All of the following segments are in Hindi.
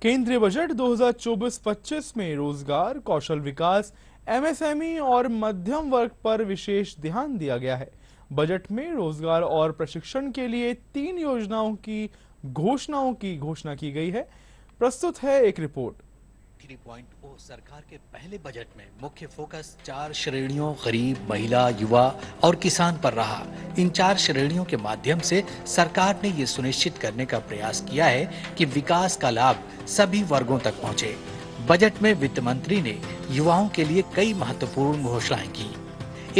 केंद्रीय बजट 2024-25 में रोजगार, कौशल विकास, एमएसएमई और मध्यम वर्ग पर विशेष ध्यान दिया गया है। बजट में रोजगार और प्रशिक्षण के लिए 3 योजनाओं की घोषणा की गई है। प्रस्तुत है एक रिपोर्ट। 3.0 सरकार के पहले बजट में मुख्य फोकस 4 श्रेणियों गरीब, महिला, युवा और किसान पर रहा। इन 4 श्रेणियों के माध्यम से सरकार ने ये सुनिश्चित करने का प्रयास किया है कि विकास का लाभ सभी वर्गों तक पहुंचे। बजट में वित्त मंत्री ने युवाओं के लिए कई महत्वपूर्ण घोषणाएं की।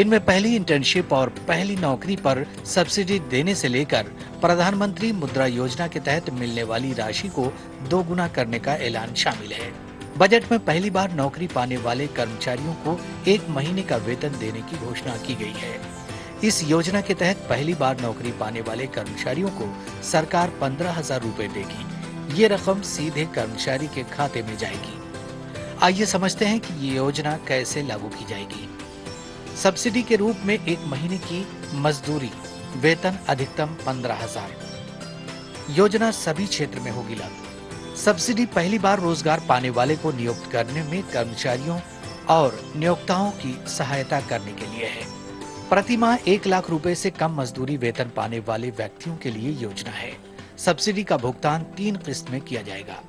इनमें पहली इंटर्नशिप और पहली नौकरी पर सब्सिडी देने से लेकर प्रधानमंत्री मुद्रा योजना के तहत मिलने वाली राशि को 2 गुना करने का ऐलान शामिल है। बजट में पहली बार नौकरी पाने वाले कर्मचारियों को 1 महीने का वेतन देने की घोषणा की गई है। इस योजना के तहत पहली बार नौकरी पाने वाले कर्मचारियों को सरकार 15,000 रुपए देगी। ये रकम सीधे कर्मचारी के खाते में जाएगी। आइए समझते हैं कि ये योजना कैसे लागू की जाएगी। सब्सिडी के रूप में 1 महीने की मजदूरी, वेतन अधिकतम 15,000। योजना सभी क्षेत्र में होगी लागू। सब्सिडी पहली बार रोजगार पाने वाले को नियुक्त करने में कर्मचारियों और नियोक्ताओं की सहायता करने के लिए है। प्रति माह 1 लाख रुपए से कम मजदूरी वेतन पाने वाले व्यक्तियों के लिए योजना है। सब्सिडी का भुगतान 3 किस्त में किया जाएगा।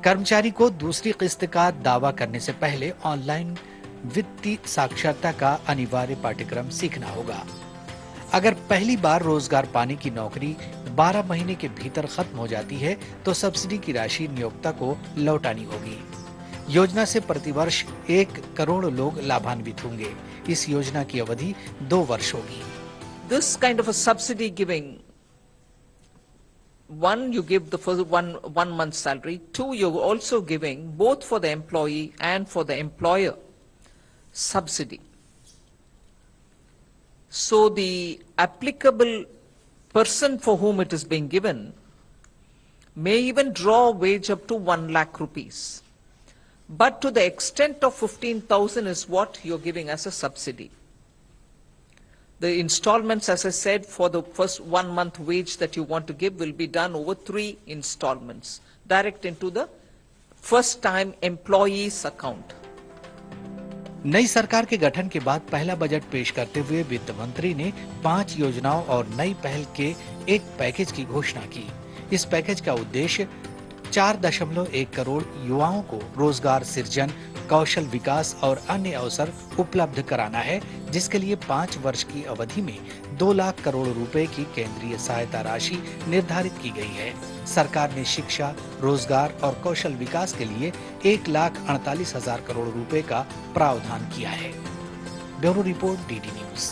कर्मचारी को दूसरी किस्त का दावा करने से पहले ऑनलाइन वित्तीय साक्षरता का अनिवार्य पाठ्यक्रम सीखना होगा। अगर पहली बार रोजगार पाने की नौकरी 12 महीने के भीतर खत्म हो जाती है तो सब्सिडी की राशि नियोक्ता को लौटानी होगी। योजना से प्रतिवर्ष 1 करोड़ लोग लाभान्वित होंगे। इस योजना की अवधि 2 वर्ष होगी। This kind of a subsidy giving, one, you give the first one month salary. 2, you're also giving both for the employee and for the employer subsidy. So the applicable person for whom it is being given may even draw a wage up to 1 lakh rupees. But to the extent of 15,000 is what you're giving as a subsidy. The installments, as I said, for the first 1 month wage that you want to give will be done over 3 installments, direct into the first time employee's account. नई सरकार के गठन के बाद पहला बजट पेश करते हुए वित्त मंत्री ने 5 योजनाओं और नई पहल के एक पैकेज की घोषणा की। इस पैकेज का उद्देश्य 4.1 करोड़ युवाओं को रोजगार सृजन, कौशल विकास और अन्य अवसर उपलब्ध कराना है, जिसके लिए 5 वर्ष की अवधि में 2 लाख करोड़ रुपए की केंद्रीय सहायता राशि निर्धारित की गई है। सरकार ने शिक्षा, रोजगार और कौशल विकास के लिए 1,48,000 करोड़ रुपए का प्रावधान किया है। Bureau report, DD news.